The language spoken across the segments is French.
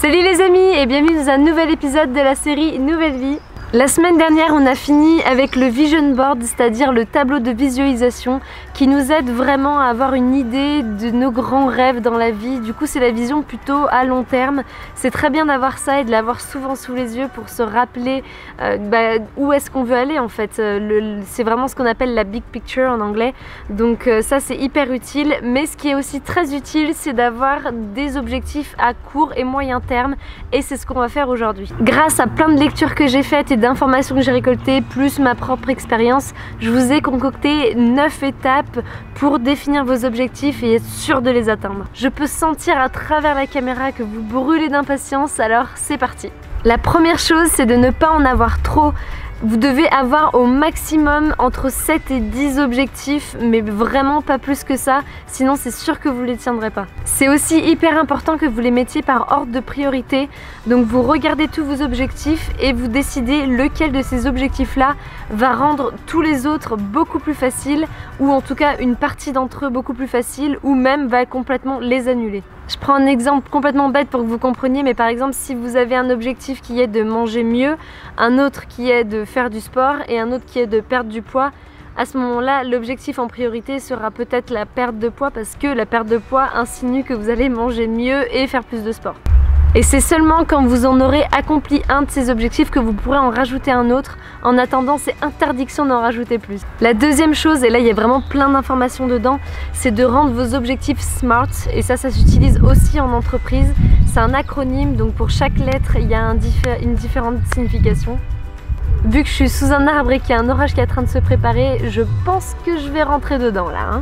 Salut les amis et bienvenue dans un nouvel épisode de la série Nouvelle Vie. La semaine dernière on a fini avec le vision board, c'est-à-dire le tableau de visualisation qui nous aide vraiment à avoir une idée de nos grands rêves dans la vie. Du coup c'est la vision plutôt à long terme. C'est très bien d'avoir ça et de l'avoir souvent sous les yeux pour se rappeler où est-ce qu'on veut aller en fait. C'est vraiment ce qu'on appelle la big picture en anglais. Donc ça c'est hyper utile, mais ce qui est aussi très utile c'est d'avoir des objectifs à court et moyen terme et c'est ce qu'on va faire aujourd'hui. Grâce à plein de lectures que j'ai faites et d'informations que j'ai récoltées, plus ma propre expérience, je vous ai concocté 9 étapes pour définir vos objectifs et être sûr de les atteindre. Je peux sentir à travers la caméra que vous brûlez d'impatience, alors c'est parti. La première chose, c'est de ne pas en avoir trop. Vous devez avoir au maximum entre 7 et 10 objectifs, mais vraiment pas plus que ça, sinon c'est sûr que vous ne les tiendrez pas. C'est aussi hyper important que vous les mettiez par ordre de priorité, donc vous regardez tous vos objectifs et vous décidez lequel de ces objectifs-là va rendre tous les autres beaucoup plus faciles, ou en tout cas une partie d'entre eux beaucoup plus facile, ou même va complètement les annuler. Je prends un exemple complètement bête pour que vous compreniez, mais par exemple si vous avez un objectif qui est de manger mieux, un autre qui est de faire du sport et un autre qui est de perdre du poids, à ce moment-là l'objectif en priorité sera peut-être la perte de poids parce que la perte de poids insinue que vous allez manger mieux et faire plus de sport. Et c'est seulement quand vous en aurez accompli un de ces objectifs que vous pourrez en rajouter un autre. En attendant, c'est interdiction d'en rajouter plus. La deuxième chose, et là il y a vraiment plein d'informations dedans, c'est de rendre vos objectifs SMART. Et ça s'utilise aussi en entreprise. C'est un acronyme, donc pour chaque lettre, il y a une différente signification. Vu que je suis sous un arbre et qu'il y a un orage qui est en train de se préparer, je pense que je vais rentrer dedans là.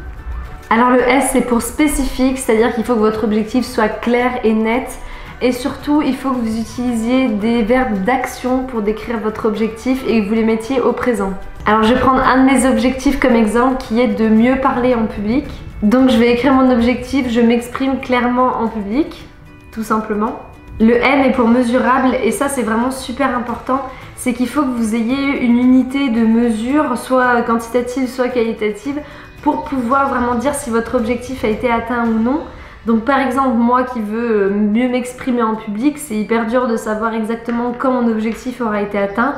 Alors le S, c'est pour spécifique, c'est-à-dire qu'il faut que votre objectif soit clair et net. Et surtout, il faut que vous utilisiez des verbes d'action pour décrire votre objectif et que vous les mettiez au présent. Alors je vais prendre un de mes objectifs comme exemple qui est de mieux parler en public. Donc je vais écrire mon objectif, je m'exprime clairement en public, tout simplement. Le M est pour mesurable et ça c'est vraiment super important. C'est qu'il faut que vous ayez une unité de mesure, soit quantitative, soit qualitative, pour pouvoir vraiment dire si votre objectif a été atteint ou non. Donc par exemple, moi qui veux mieux m'exprimer en public, c'est hyper dur de savoir exactement quand mon objectif aura été atteint.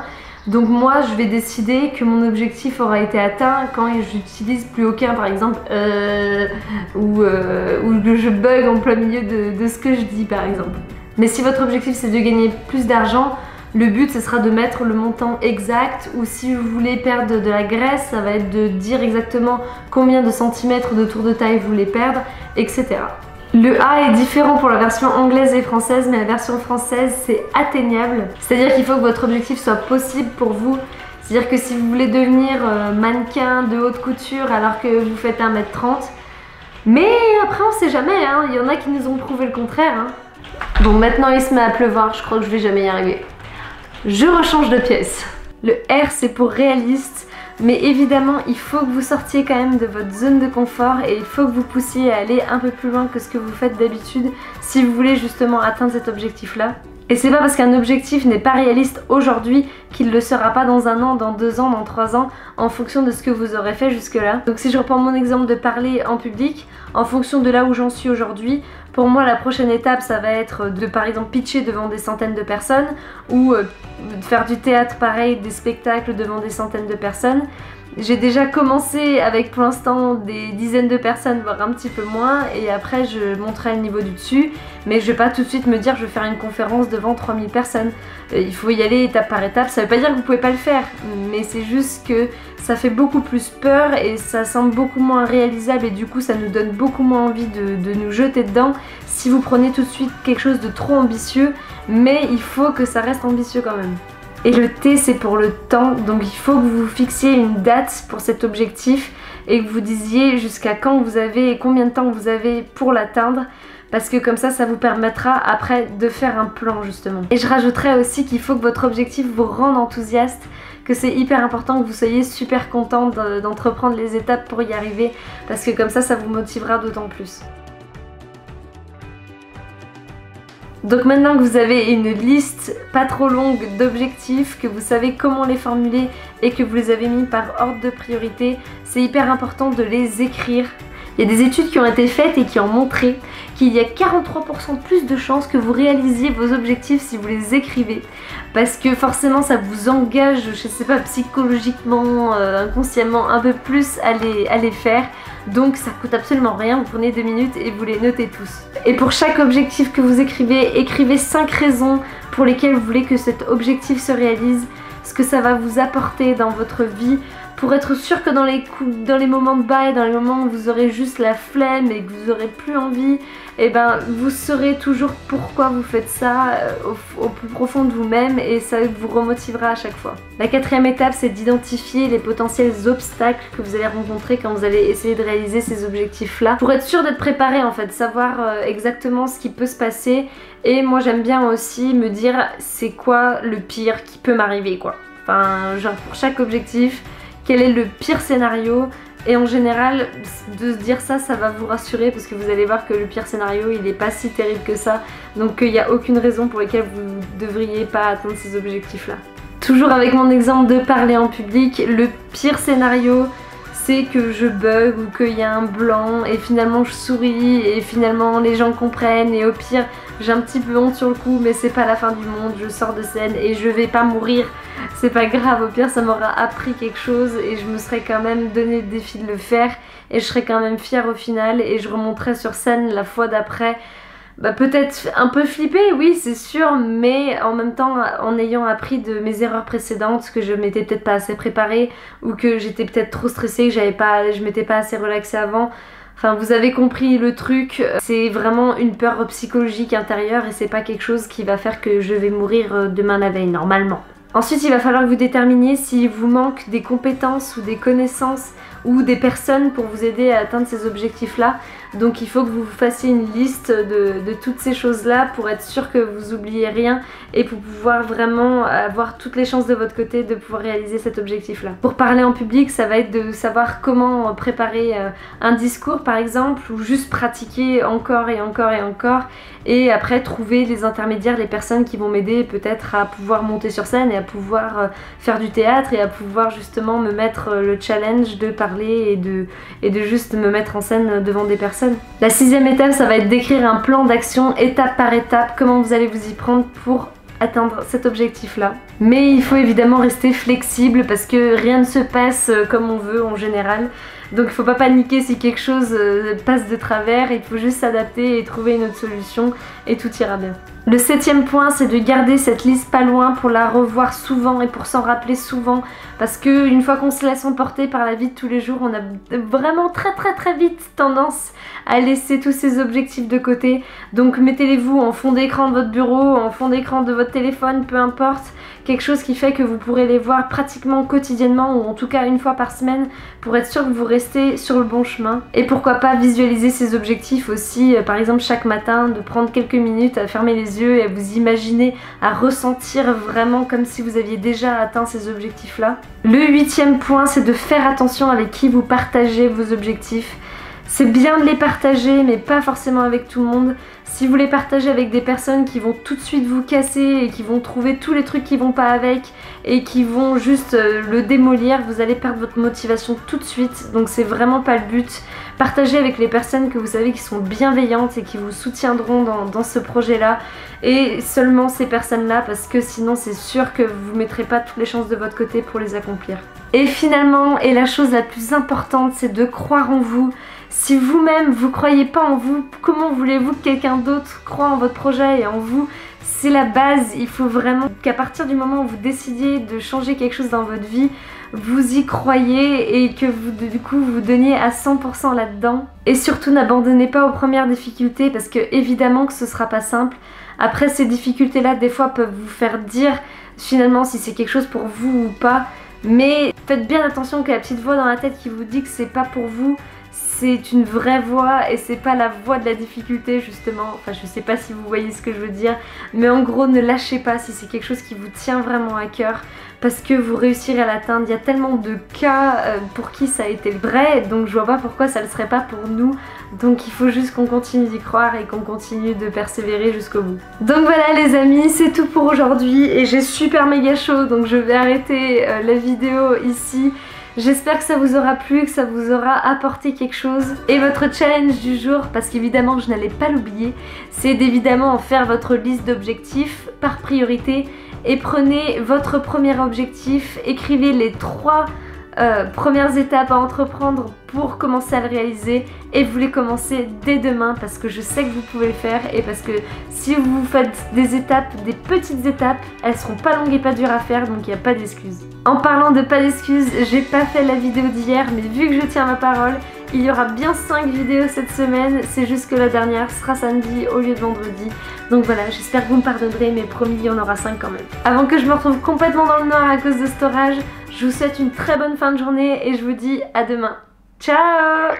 Donc moi, je vais décider que mon objectif aura été atteint quand j'utilise plus aucun, par exemple, ou que je bug en plein milieu de ce que je dis, par exemple. Mais si votre objectif c'est de gagner plus d'argent, le but ce sera de mettre le montant exact, ou si vous voulez perdre de la graisse, ça va être de dire exactement combien de centimètres de tour de taille vous voulez perdre, etc. Le A est différent pour la version anglaise et française, mais la version française c'est atteignable. C'est-à-dire qu'il faut que votre objectif soit possible pour vous. C'est-à-dire que si vous voulez devenir mannequin de haute couture alors que vous faites 1m30, mais après on sait jamais, hein, il y en a qui nous ont prouvé le contraire. Hein. Bon, maintenant il se met à pleuvoir, je crois que je vais jamais y arriver. Je rechange de pièce. Le R c'est pour réaliste. Mais évidemment, il faut que vous sortiez quand même de votre zone de confort et il faut que vous poussiez à aller un peu plus loin que ce que vous faites d'habitude si vous voulez justement atteindre cet objectif-là. Et c'est pas parce qu'un objectif n'est pas réaliste aujourd'hui qu'il ne le sera pas dans 1 an, dans 2 ans, dans 3 ans, en fonction de ce que vous aurez fait jusque-là. Donc si je reprends mon exemple de parler en public, en fonction de là où j'en suis aujourd'hui, pour moi la prochaine étape ça va être de par exemple pitcher devant des centaines de personnes ou de faire du théâtre pareil, des spectacles devant des centaines de personnes. J'ai déjà commencé avec pour l'instant des dizaines de personnes, voire un petit peu moins, et après je monterai le niveau du dessus, mais je vais pas tout de suite me dire je vais faire une conférence devant 3000 personnes. Il faut y aller étape par étape, ça veut pas dire que vous pouvez pas le faire, mais c'est juste que ça fait beaucoup plus peur et ça semble beaucoup moins réalisable et du coup ça nous donne beaucoup moins envie de nous jeter dedans si vous prenez tout de suite quelque chose de trop ambitieux, mais il faut que ça reste ambitieux quand même. Et le T c'est pour le temps, donc il faut que vous fixiez une date pour cet objectif et que vous disiez jusqu'à quand vous avez et combien de temps vous avez pour l'atteindre, parce que comme ça vous permettra après de faire un plan justement. Et je rajouterais aussi qu'il faut que votre objectif vous rende enthousiaste, que c'est hyper important que vous soyez super content d'entreprendre les étapes pour y arriver, parce que comme ça vous motivera d'autant plus. Donc maintenant que vous avez une liste pas trop longue d'objectifs, que vous savez comment les formuler et que vous les avez mis par ordre de priorité, c'est hyper important de les écrire. Il y a des études qui ont été faites et qui ont montré qu'il y a 43% plus de chances que vous réalisiez vos objectifs si vous les écrivez. Parce que forcément ça vous engage, je sais pas, psychologiquement, inconsciemment un peu plus à les faire. Donc ça coûte absolument rien, vous prenez 2 minutes et vous les notez tous. Et pour chaque objectif que vous écrivez, écrivez 5 raisons pour lesquelles vous voulez que cet objectif se réalise, ce que ça va vous apporter dans votre vie, pour être sûr que dans les moments de bas et dans les moments où vous aurez juste la flemme et que vous aurez plus envie, et ben vous saurez toujours pourquoi vous faites ça au plus profond de vous-même et ça vous remotivera à chaque fois. La 4e étape, c'est d'identifier les potentiels obstacles que vous allez rencontrer quand vous allez essayer de réaliser ces objectifs-là. Pour être sûr d'être préparé en fait, savoir exactement ce qui peut se passer. Et moi j'aime bien aussi me dire c'est quoi le pire qui peut m'arriver quoi. Enfin genre pour chaque objectif, quel est le pire scénario, et en général de se dire ça, ça va vous rassurer parce que vous allez voir que le pire scénario il est pas si terrible que ça, donc il n'y a aucune raison pour laquelle vous ne devriez pas atteindre ces objectifs là. Toujours avec mon exemple de parler en public, le pire scénario c'est que je bug ou qu'il y a un blanc et finalement je souris et finalement les gens comprennent et au pire j'ai un petit peu honte sur le coup mais c'est pas la fin du monde, je sors de scène et je vais pas mourir, c'est pas grave, au pire ça m'aura appris quelque chose et je me serais quand même donné le défi de le faire et je serais quand même fière au final et je remonterai sur scène la fois d'après. Bah peut-être un peu flippé, oui c'est sûr, mais en même temps en ayant appris de mes erreurs précédentes, que je m'étais peut-être pas assez préparée ou que j'étais peut-être trop stressée, que je m'étais pas assez relaxée avant. Enfin vous avez compris le truc, c'est vraiment une peur psychologique intérieure et c'est pas quelque chose qui va faire que je vais mourir demain la veille normalement. Ensuite il va falloir que vous déterminiez s'il vous manque des compétences ou des connaissances ou des personnes pour vous aider à atteindre ces objectifs là. Donc il faut que vous fassiez une liste de toutes ces choses là pour être sûr que vous oubliez rien et pour pouvoir vraiment avoir toutes les chances de votre côté de pouvoir réaliser cet objectif là. Pour parler en public, ça va être de savoir comment préparer un discours par exemple, ou juste pratiquer encore et encore et encore, et après trouver les intermédiaires, les personnes qui vont m'aider peut-être à pouvoir monter sur scène et à pouvoir faire du théâtre et à pouvoir justement me mettre le challenge de parler et de juste me mettre en scène devant des personnes. La 6e étape, ça va être d'écrire un plan d'action étape par étape, comment vous allez vous y prendre pour atteindre cet objectif là. Mais il faut évidemment rester flexible parce que rien ne se passe comme on veut en général. Donc il faut pas paniquer si quelque chose passe de travers, il faut juste s'adapter et trouver une autre solution et tout ira bien. Le 7e point, c'est de garder cette liste pas loin pour la revoir souvent et pour s'en rappeler souvent, parce que une fois qu'on se laisse emporter par la vie de tous les jours, on a vraiment très vite tendance à laisser tous ces objectifs de côté. Donc mettez-les-vous en fond d'écran de votre bureau, en fond d'écran de votre téléphone, peu importe, quelque chose qui fait que vous pourrez les voir pratiquement quotidiennement ou en tout cas une fois par semaine pour être sûr que vous restez sur le bon chemin. Et pourquoi pas visualiser ces objectifs aussi, par exemple chaque matin, de prendre quelques minutes à fermer les yeux et à vous imaginer, à ressentir vraiment comme si vous aviez déjà atteint ces objectifs là. Le 8e point, c'est de faire attention avec qui vous partagez vos objectifs. C'est bien de les partager mais pas forcément avec tout le monde. Si vous les partagez avec des personnes qui vont tout de suite vous casser et qui vont trouver tous les trucs qui vont pas avec et qui vont juste le démolir, vous allez perdre votre motivation tout de suite, donc c'est vraiment pas le but. Partagez avec les personnes que vous savez qui sont bienveillantes et qui vous soutiendront dans ce projet là, et seulement ces personnes là, parce que sinon c'est sûr que vous mettrez pas toutes les chances de votre côté pour les accomplir. Et finalement, et la chose la plus importante, c'est de croire en vous. Si vous-même vous croyez pas en vous, comment voulez-vous que quelqu'un d'autre croie en votre projet et en vous? C'est la base. Il faut vraiment qu'à partir du moment où vous décidiez de changer quelque chose dans votre vie, vous y croyez et que vous, du coup, vous donniez à 100% là-dedans. Et surtout, n'abandonnez pas aux premières difficultés, parce que évidemment que ce sera pas simple. Après, ces difficultés-là, des fois, peuvent vous faire dire finalement si c'est quelque chose pour vous ou pas. Mais faites bien attention que la petite voix dans la tête qui vous dit que c'est pas pour vous, c'est une vraie voix et c'est pas la voix de la difficulté justement. Enfin je sais pas si vous voyez ce que je veux dire, mais en gros ne lâchez pas si c'est quelque chose qui vous tient vraiment à cœur, parce que vous réussirez à l'atteindre. Il y a tellement de cas pour qui ça a été vrai, donc je vois pas pourquoi ça le serait pas pour nous. Donc il faut juste qu'on continue d'y croire et qu'on continue de persévérer jusqu'au bout. Donc voilà les amis, c'est tout pour aujourd'hui et j'ai super méga chaud, donc je vais arrêter la vidéo ici. J'espère que ça vous aura plu, que ça vous aura apporté quelque chose. Et votre challenge du jour, parce qu'évidemment je n'allais pas l'oublier, c'est d'évidemment en faire votre liste d'objectifs par priorité. Et prenez votre premier objectif, écrivez les 3 premières étapes à entreprendre pour commencer à le réaliser et vous les commencez dès demain parce que je sais que vous pouvez le faire et parce que si vous faites des étapes, des petites étapes, elles seront pas longues et pas dures à faire, donc il n'y a pas d'excuses. En parlant de pas d'excuses, j'ai pas fait la vidéo d'hier, mais vu que je tiens ma parole, il y aura bien 5 vidéos cette semaine, c'est juste que la dernière sera samedi au lieu de vendredi. Donc voilà, j'espère que vous me pardonnerez, mais promis, il y en aura 5 quand même. Avant que je me retrouve complètement dans le noir à cause de cet orage, je vous souhaite une très bonne fin de journée et je vous dis à demain. Ciao!